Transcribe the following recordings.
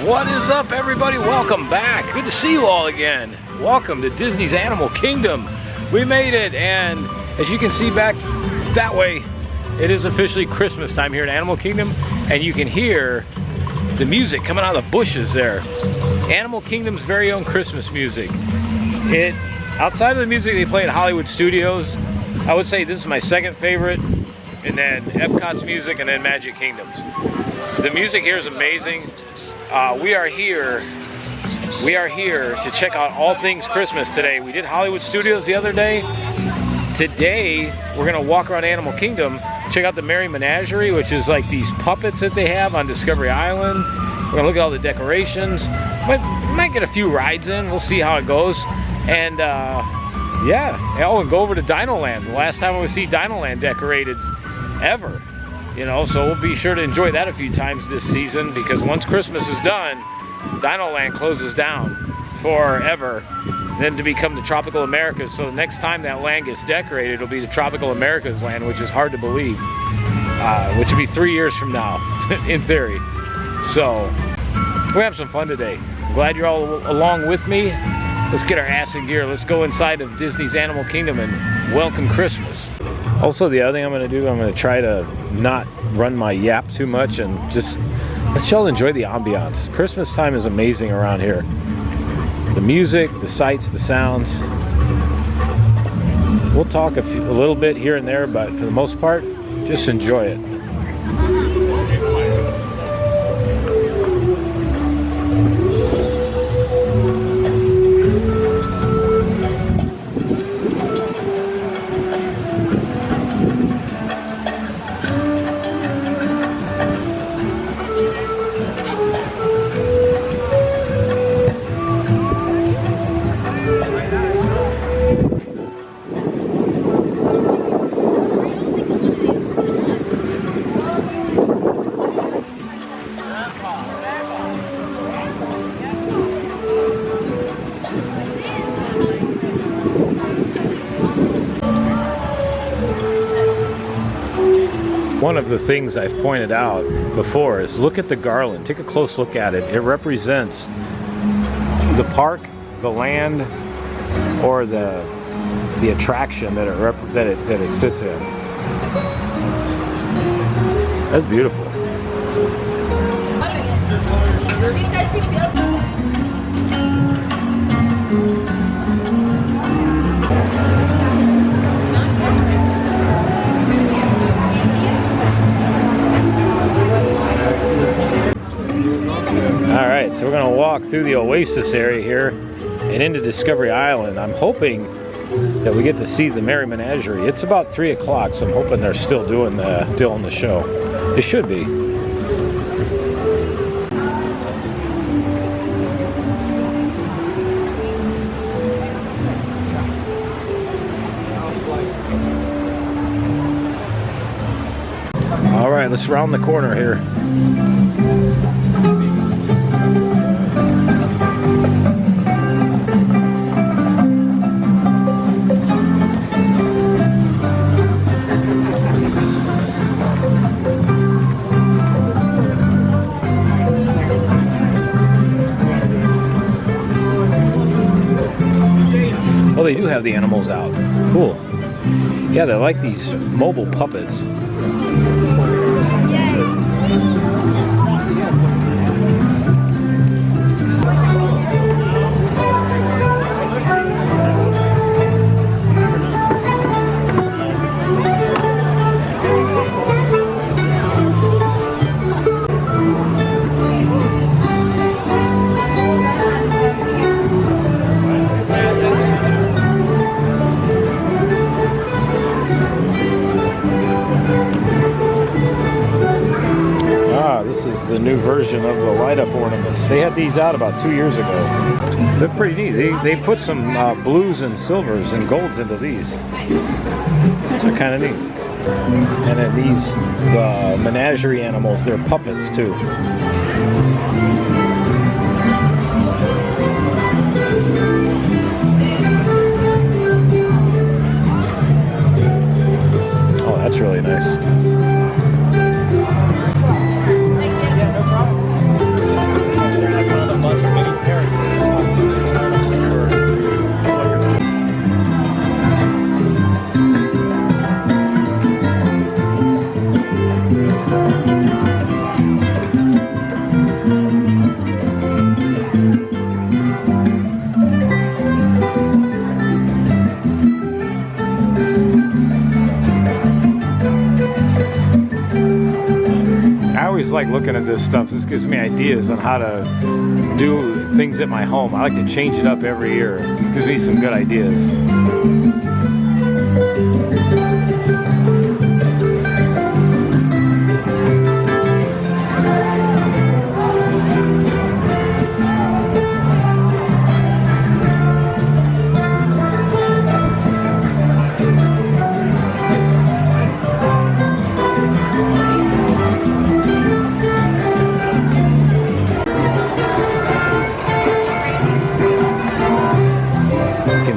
What is up, everybody? Welcome back. Good to see you all again. Welcome to Disney's Animal Kingdom. We made it, and as you can see back that way, it is officially Christmas time here at Animal Kingdom, and you can hear the music coming out of the bushes there. Animal Kingdom's very own Christmas music. Outside of the music they play at Hollywood Studios, I would say this is my second favorite, and then Epcot's music, and then Magic Kingdom's. The music here is amazing. We are here to check out all things Christmas today. We did Hollywood Studios the other day. Today we're gonna walk around Animal Kingdom, check out the Merry Menagerie, which is like these puppets that they have on Discovery Island. We're gonna look at all the decorations. Might get a few rides in. We'll see how it goes. And and go over to Dino Land. The last time we see Dino Land decorated ever. You know, so we'll be sure to enjoy that a few times this season, because once Christmas is done, Dino Land closes down forever, then to become the Tropical Americas. So the next time that land gets decorated, it'll be the Tropical Americas land, which is hard to believe, which will be 3 years from now, in theory. So we have some fun today. Glad you're all along with me. Let's get our ass in gear. Let's go inside of Disney's Animal Kingdom and welcome Christmas. Also, the other thing I'm going to do, I'm going to try to not run my yap too much and just let y'all enjoy the ambiance. Christmas time is amazing around here. The music, the sights, the sounds. We'll talk a little bit here and there, but for the most part, just enjoy it. One of the things I've pointed out before is look at the garland. Take a close look at it. It represents the park, the land, or the attraction that it sits in. That's beautiful. Alright, so we're going to walk through the Oasis area here and into Discovery Island. I'm hoping that we get to see the Merry Menagerie. It's about 3 o'clock, so I'm hoping they're still doing the show. They should be. Alright, let's round the corner here. Oh, they do have the animals out. Cool. Yeah, they're like these mobile puppets. This is the new version of the light-up ornaments. They had these out about 2 years ago. They're pretty neat. They put some blues and silvers and golds into these. These are kind of neat. And then these, the menagerie animals, they're puppets too. Oh, that's really nice. like looking at this stuff. This gives me ideas on how to do things at my home. I like to change it up every year. This gives me some good ideas.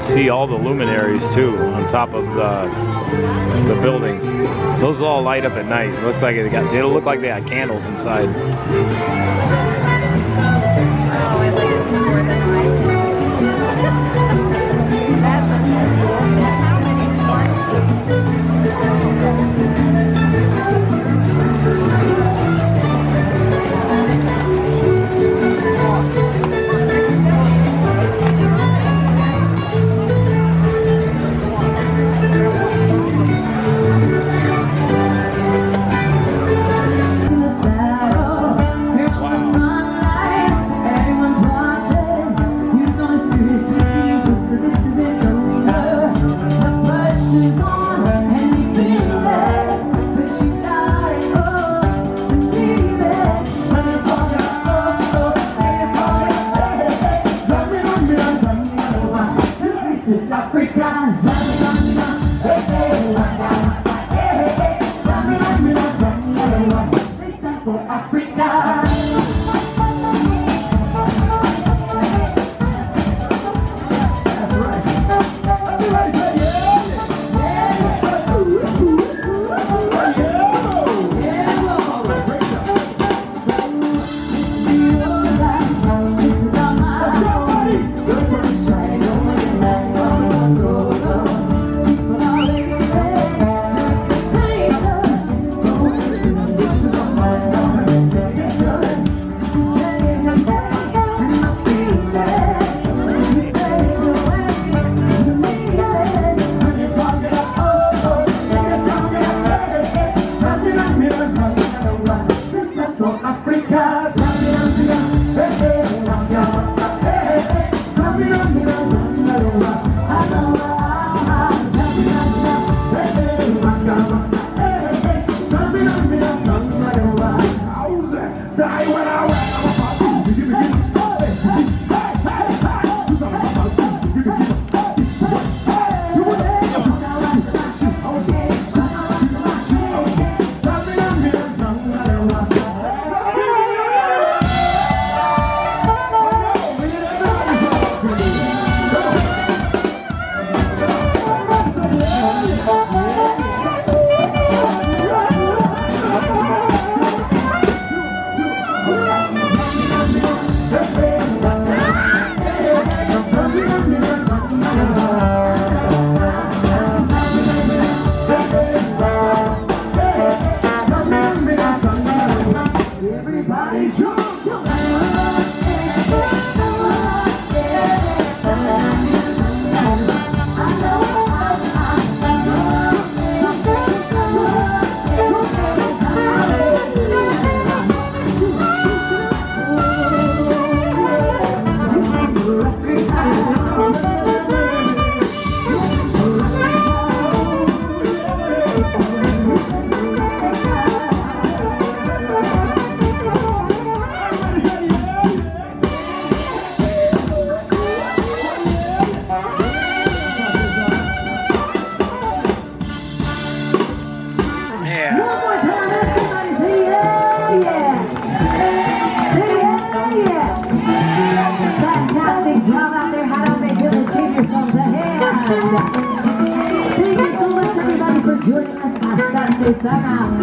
See all the luminaries too on top of the buildings. Those all light up at night. It'll look like they got candles inside.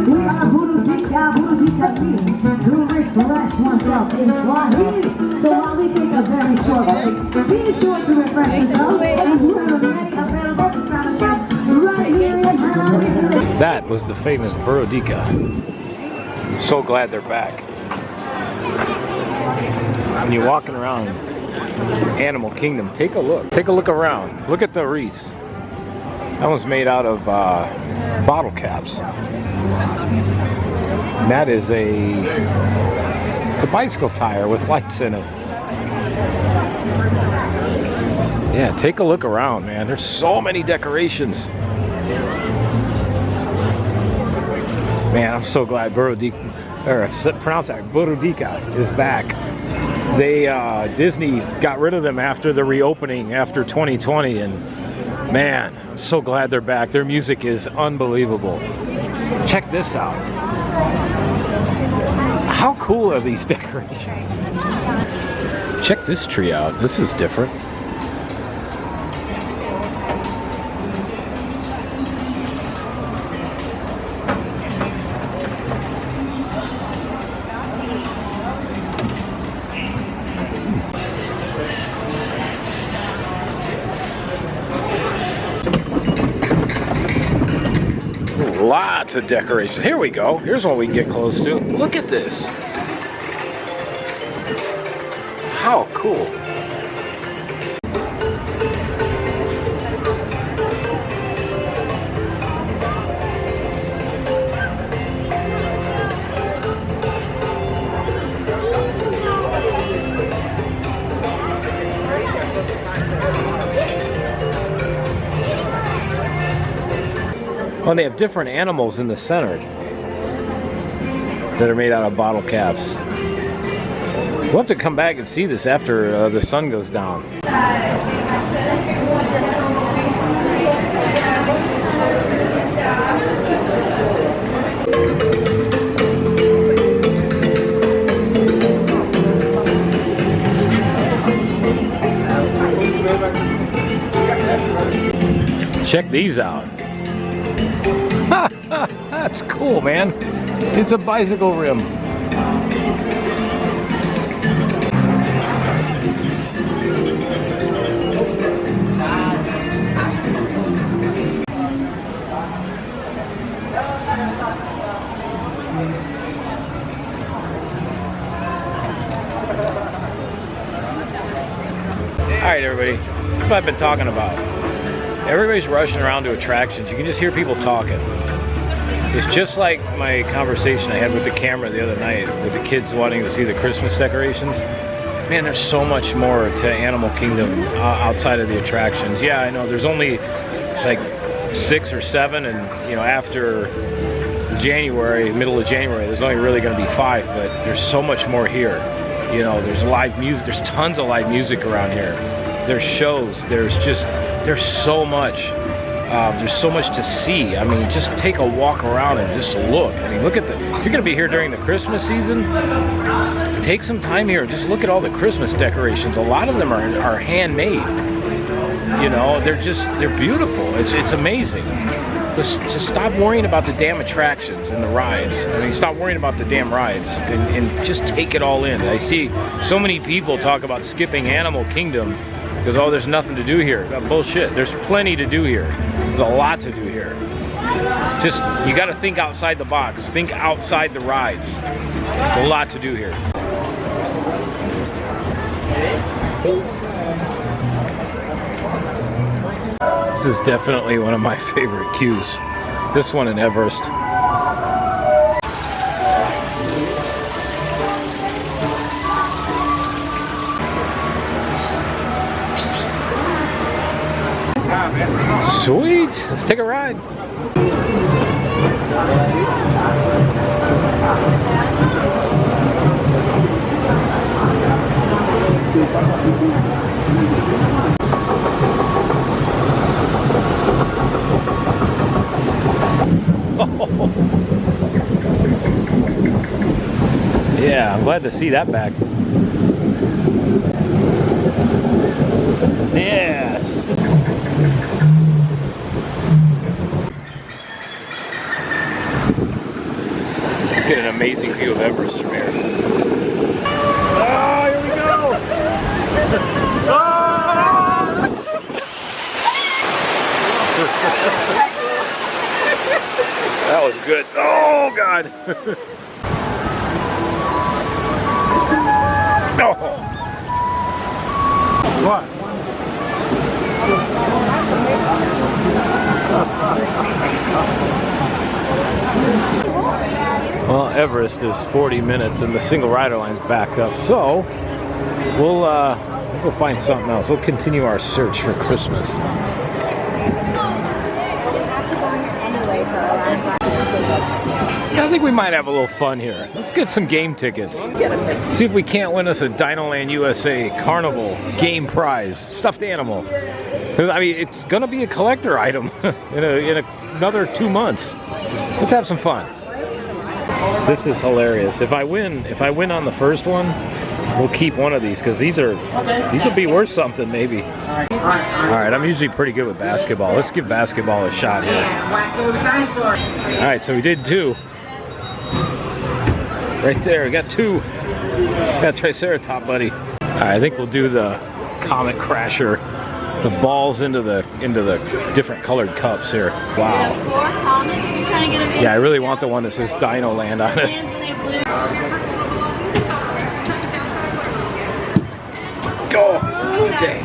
We are Burudika, Burudika means to refresh oneself in Swahili. So while we take a very short break, be sure to refresh yourself and we're available to sound right here in Hanoi. That was the famous Burudika. I'm so glad they're back. When you're walking around Animal Kingdom, take a look. Take a look around. Look at the wreaths. That one's made out of bottle caps. And that is it's a bicycle tire with lights in it. Yeah, take a look around, man. There's so many decorations. Man, I'm so glad Burudika, or if I pronounce that, Burudika is back. They Disney got rid of them after the reopening after 2020, and man, I'm so glad they're back. Their music is unbelievable. Check this out. How cool are these decorations? Check this tree out. This is different. Lots of decorations. Here we go. Here's one we can get close to. Look at this. How cool. Well, they have different animals in the center that are made out of bottle caps. We'll have to come back and see this after the sun goes down. Check these out. That's cool, man. It's a bicycle rim. All right, everybody. That's what I've been talking about. Everybody's rushing around to attractions. You can just hear people talking. It's just like my conversation I had with the camera the other night with the kids wanting to see the Christmas decorations. Man, there's so much more to Animal Kingdom outside of the attractions. Yeah, I know there's only like 6 or 7, and you know, after January, middle of January, there's only really going to be 5, but there's so much more here. You know, there's live music, there's tons of live music around here. There's shows, there's so much. There's so much to see. I mean, just take a walk around and just look. I mean, look at if you're going to be here during the Christmas season, take some time here. Just look at all the Christmas decorations. A lot of them are handmade. You know, they're beautiful. It's amazing. Just stop worrying about the damn attractions and the rides. I mean, stop worrying about the damn rides and just take it all in. I see so many people talk about skipping Animal Kingdom because, oh, there's nothing to do here. Bullshit. There's plenty to do here. There's a lot to do here. Just, you got to think outside the box. Think outside the rides. There's a lot to do here. This is definitely one of my favorite queues. This one in Everest. Sweet, let's take a ride. Yeah, I'm glad to see that back. Yes. Get an amazing view of Everest from here. Oh, here we go! That was good. Oh, God! No! What? Well, Everest is 40 minutes and the single rider line's backed up. So we'll go find something else. We'll continue our search for Christmas. Yeah, I think we might have a little fun here. Let's get some game tickets. See if we can't win us a Dinoland USA Carnival game prize, stuffed animal. I mean, it's gonna be a collector item in another 2 months. Let's have some fun. This is hilarious. If I win on the first one, we'll keep one of these because these will be worth something maybe. All right, I'm usually pretty good with basketball. Let's give basketball a shot here. All right, so we did 2. Right there, we got 2. Got Triceratop, buddy. All right, I think we'll do the Comet Crasher. The balls into the different colored cups here. Wow. 4 comets. You're trying to get them. Yeah, I really want the one that says Dino Land on it. Go. Oh, dang.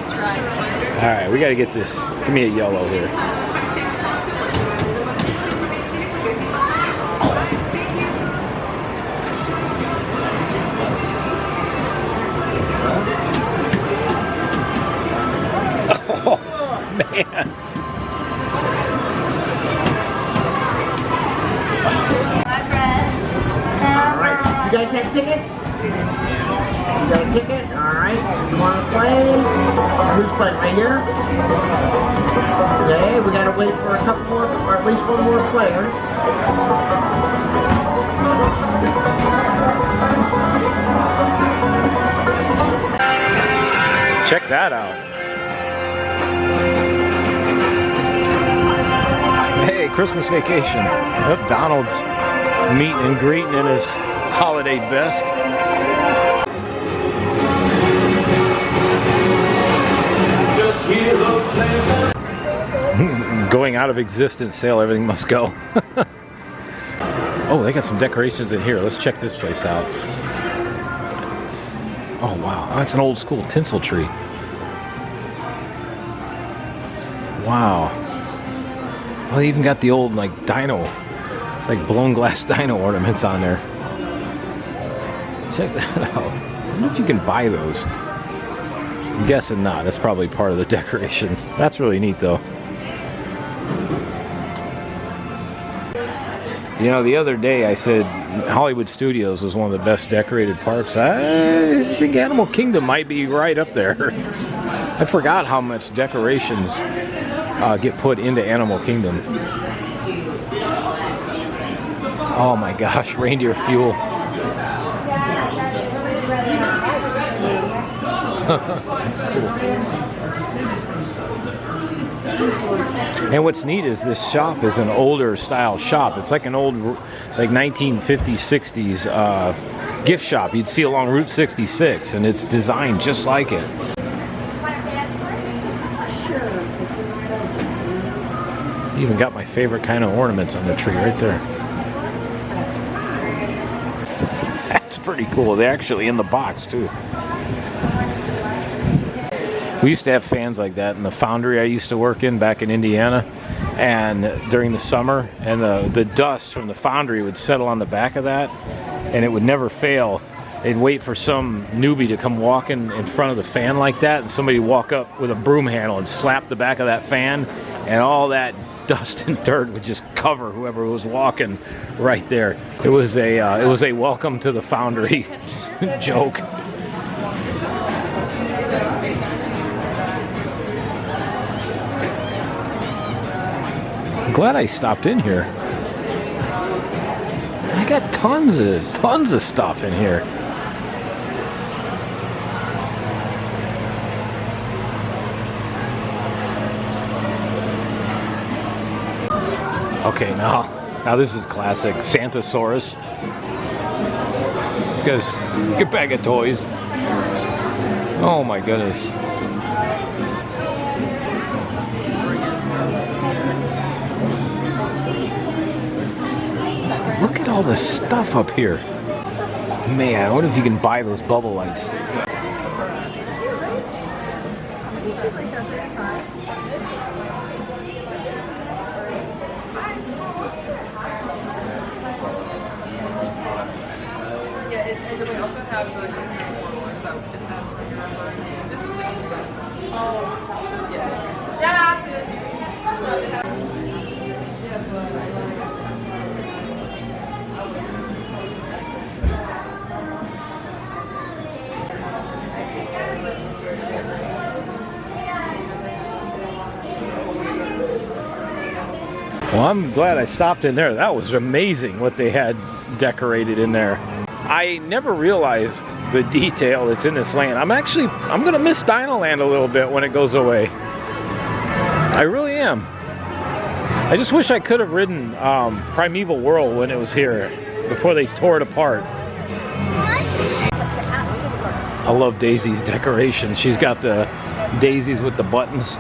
All right, we got to get this. Give me a yellow here. Oh, man. Alright, you guys have tickets? You got a ticket? Alright, you want to play? Who's playing? Right here? Okay, we gotta wait for a couple more, or at least one more player. Check that out. Hey, Christmas vacation. Yep, Donald's meeting and greeting in his holiday best. Going out of existence sale, everything must go. Oh, they got some decorations in here. Let's check this place out. Oh, wow. That's an old school tinsel tree. Wow. Well, they even got the old, like, dino, like blown glass dino ornaments on there. Check that out. I wonder if you can buy those. I'm guessing not. That's probably part of the decoration. That's really neat, though. You know, the other day I said Hollywood Studios was one of the best decorated parks. I think Animal Kingdom might be right up there. I forgot how much decorations get put into Animal Kingdom. Oh my gosh, reindeer fuel. That's cool. And what's neat is this shop is an older style shop. It's like an old, like 1950s, 60s gift shop you'd see along Route 66, and it's designed just like it. Even got my favorite kind of ornaments on the tree right there. That's pretty cool. They're actually in the box too. We used to have fans like that in the foundry I used to work in back in Indiana, and during the summer, and the dust from the foundry would settle on the back of that, and it would never fail. They'd wait for some newbie to come walking in front of the fan like that, and somebody would walk up with a broom handle and slap the back of that fan, and all that dust and dirt would just cover whoever was walking right there. It was a welcome to the foundry joke. I'm glad I stopped in here. I got tons of stuff in here. Okay, now this is classic. Santasaurus. It's got a good bag of toys. Oh my goodness. Look at all the stuff up here. Man, I wonder if you can buy those bubble lights. Yeah, and then we also have the uniform ones, so if that's what you're referring to. This one's like a set. Oh. Yes. Well, I'm glad I stopped in there. That was amazing what they had decorated in there. I never realized the detail that's in this land. I'm gonna miss Dinoland a little bit when it goes away. I really am. I just wish I could have ridden Primeval World when it was here, before they tore it apart. I love Daisy's decoration. She's got the daisies with the buttons.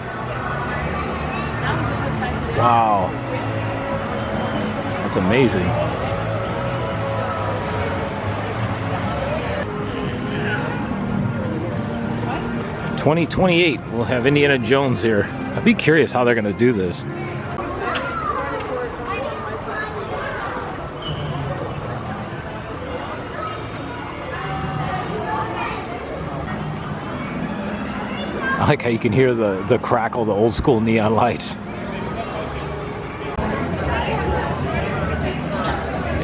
Wow. That's amazing. In 2028, we'll have Indiana Jones here. I'd be curious how they're going to do this. I like how you can hear the crackle, the old school neon lights.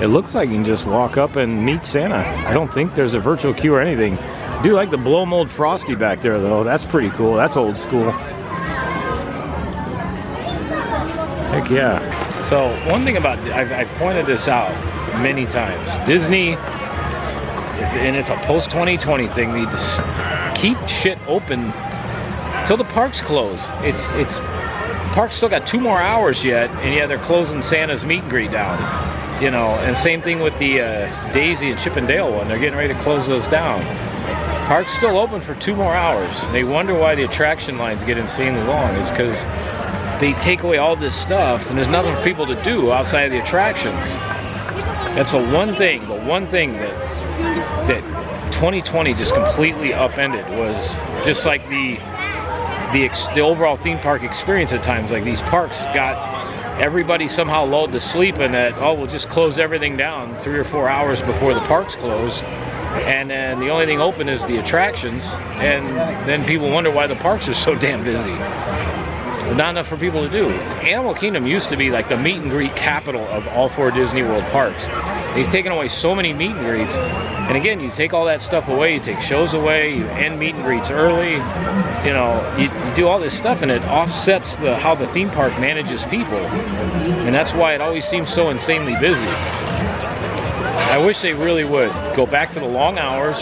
It looks like you can just walk up and meet Santa. I don't think there's a virtual queue or anything. I do like the blow mold Frosty back there though. That's pretty cool. That's old school. Heck yeah. So one thing about, I've pointed this out many times. Disney, and it's a post-2020 thing, they just keep shit open till the parks close. It's parks still got 2 more hours yet, and yeah, they're closing Santa's meet and greet down. You know, and same thing with the Daisy and Chip and Dale one. They're getting ready to close those down. Park's still open for 2 more hours. They wonder why the attraction lines get insanely long. It's because they take away all this stuff, and there's nothing for people to do outside of the attractions. That's the one thing that 2020 just completely upended, was just like the overall theme park experience at times. Like, these parks got everybody somehow lulled to sleep in that, oh, we'll just close everything down 3 or 4 hours before the parks close, and then the only thing open is the attractions, and then people wonder why the parks are so damn busy. Not enough for people to do. Animal Kingdom used to be like the meet and greet capital of all 4 Disney World parks. They've taken away so many meet and greets, and again, you take all that stuff away, you take shows away, you end meet and greets early, you know, you do all this stuff, and it offsets how the theme park manages people, and that's why it always seems so insanely busy. I wish they really would go back to the long hours,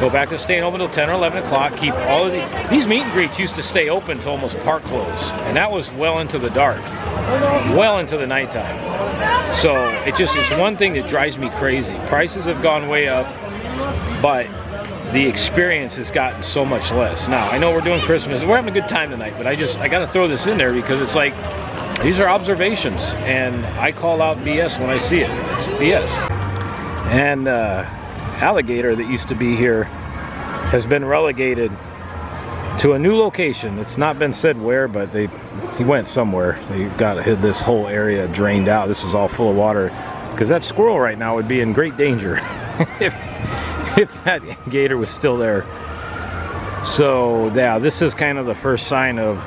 go back to staying open till 10 or 11 o'clock, keep all of these meet and greets used to stay open till almost park close, and that was well into the dark, well into the nighttime. So it's one thing that drives me crazy. Prices have gone way up, but the experience has gotten so much less. Now, I know we're doing Christmas, we're having a good time tonight, but I got to throw this in there because it's like, these are observations, and I call out BS when I see it. It's BS. And alligator that used to be here has been relegated to a new location. It's not been said where, but he went somewhere. They got this whole area drained out. This is all full of water, because that squirrel right now would be in great danger if that gator was still there. So yeah, this is kind of the first sign of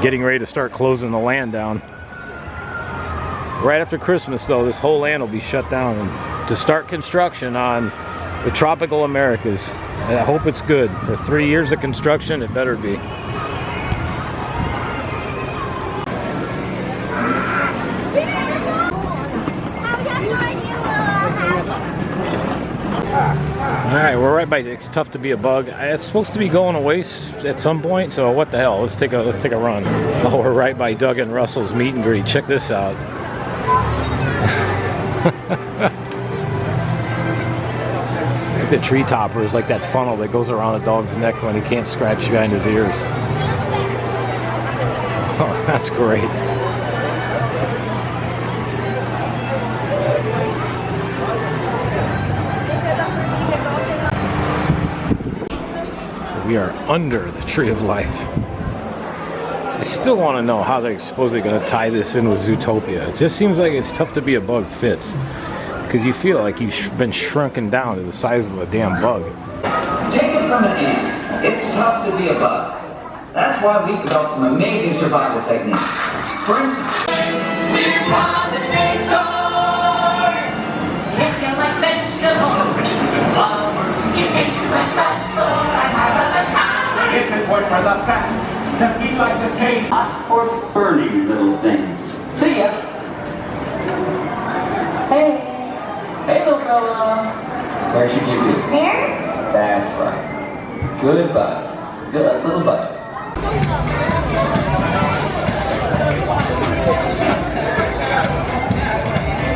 getting ready to start closing the land down. Right after Christmas though, this whole land will be shut down to start construction on the tropical Americas. And I hope it's good. For 3 years of construction, it better be. Alright, we're right by, it's tough to be a bug. It's supposed to be going away at some point, so what the hell, let's take a run. Oh, we're right by Doug and Russell's meet and greet. Check this out. The tree topper is like that funnel that goes around a dog's neck when he can't scratch behind his ears. Oh, that's great. We are under the Tree of Life. I still want to know how they're supposedly going to tie this in with Zootopia. It just seems like it's tough to be a bug fits. because you feel like you've been shrunken down to the size of a damn bug. Take it from an ant. It's tough to be a bug. That's why we've developed some amazing survival techniques. For instance, we're pollinators. If you like vegetables, flowers, chickens, let's go and harvest flowers. If it weren't for the fact that we like the taste. Not for burning little things. See ya. Hey. Hey, little fella. Where should you be? There? That's right. Good bug. Good little bug.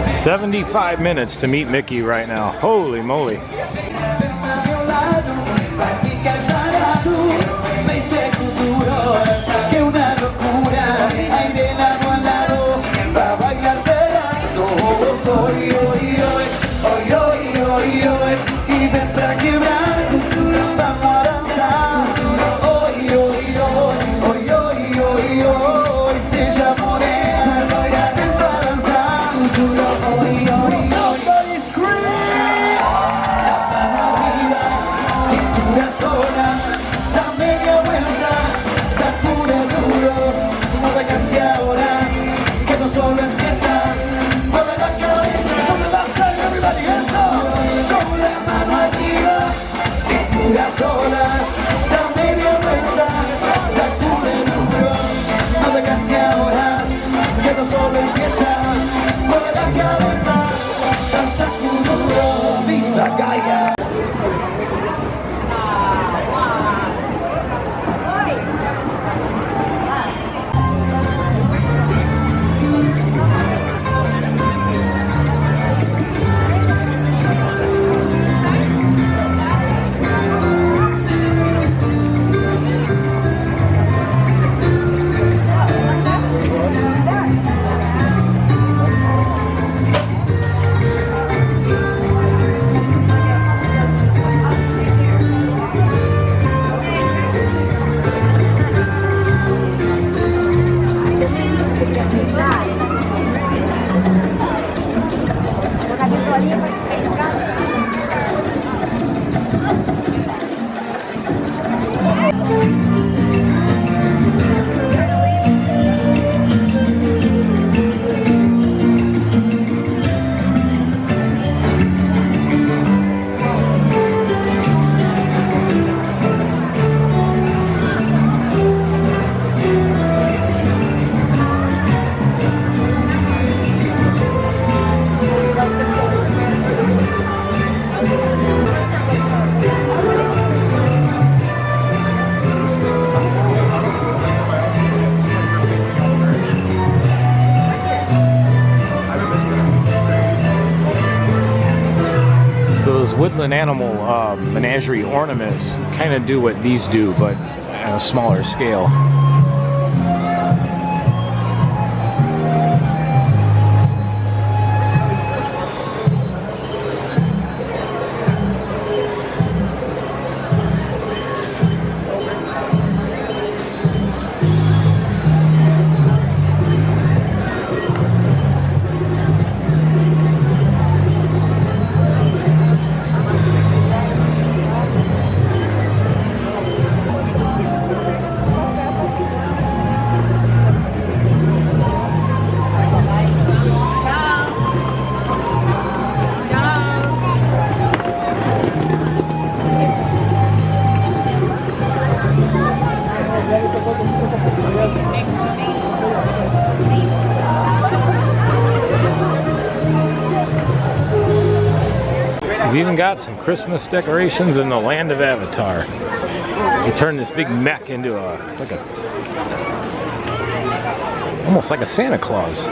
75 minutes to meet Mickey right now. Holy moly. Woodland animal menagerie ornaments kind of do what these do, but at a smaller scale. We've even got some Christmas decorations in the land of Avatar. They turned this big mech into it's like almost like a Santa Claus.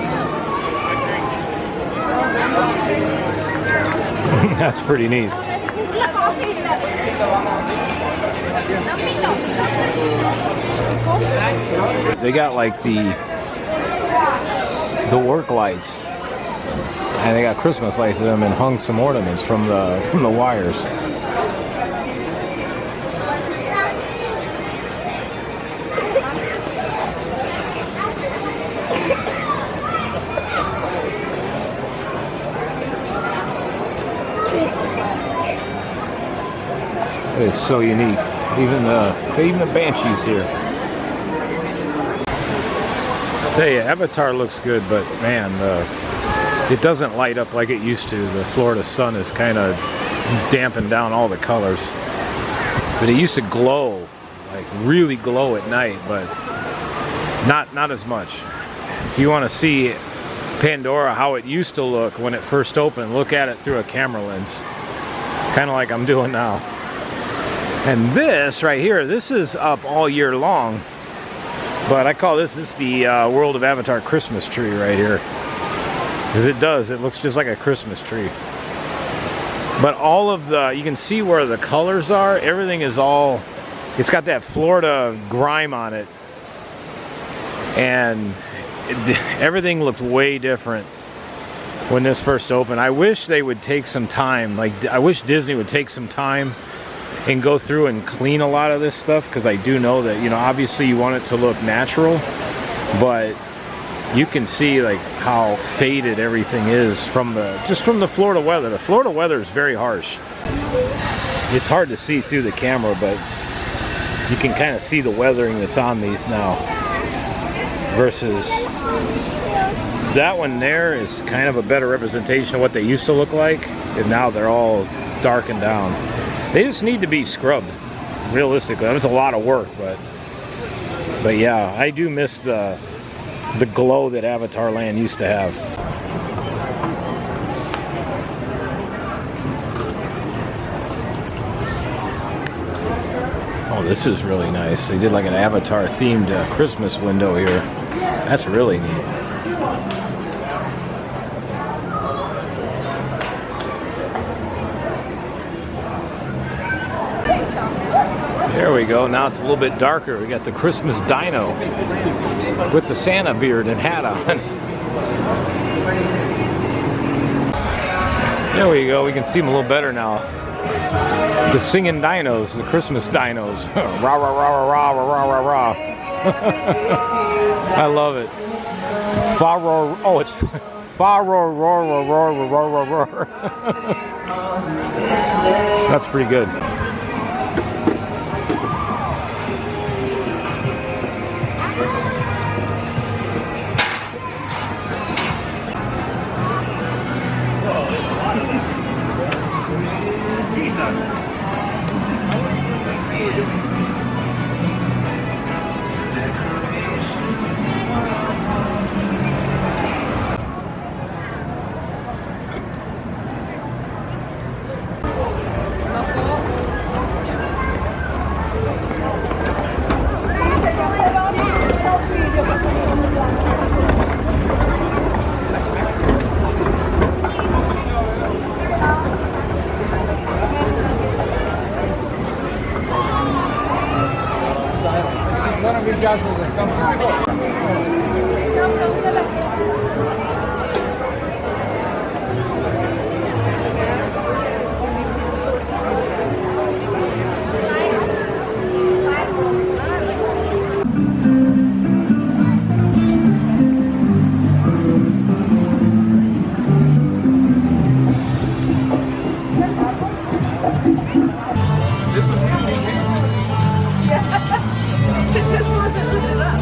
That's pretty neat. They got like the work lights, and they got Christmas lights in them and hung some ornaments from the wires. just so unique. Even the Banshees here. I tell you, Avatar looks good, but man, it doesn't light up like it used to. The Florida sun has kind of dampened down all the colors. But it used to glow, like really glow at night, but not as much. If you want to see Pandora how it used to look when it first opened, look at it through a camera lens. Kind of like I'm doing now. And this right here, this is up all year long. But I call this the World of Avatar Christmas tree right here. Because it looks just like a Christmas tree. But all of you can see where the colors are. Everything is it's got that Florida grime on it. And everything looked way different when this first opened. I wish they would take some time. I wish Disney would take some time and go through and clean a lot of this stuff, because I do know that, obviously you want it to look natural, but you can see like how faded everything is from the Florida weather. The Florida weather is very harsh. It's hard to see through the camera, but you can kind of see the weathering that's on these now. Versus that one there is kind of a better representation of what they used to look like, and now they're all darkened down. They just need to be scrubbed, realistically. That was a lot of work, but yeah, I do miss the glow that Avatar Land used to have. Oh, this is really nice. They did like an Avatar themed Christmas window here. That's really neat. There we go. Now it's a little bit darker. We got the Christmas dino with the Santa beard and hat on. There we go. We can see them a little better now. The singing dinos, the Christmas dinos. Rah, rah, rah, rah, rah, rah, rah, rah. I love it. Fa-roar. Oh, it's fa-roar, roar, roar, roar, roar, roar, roar. That's pretty good. It just wasn't lit up.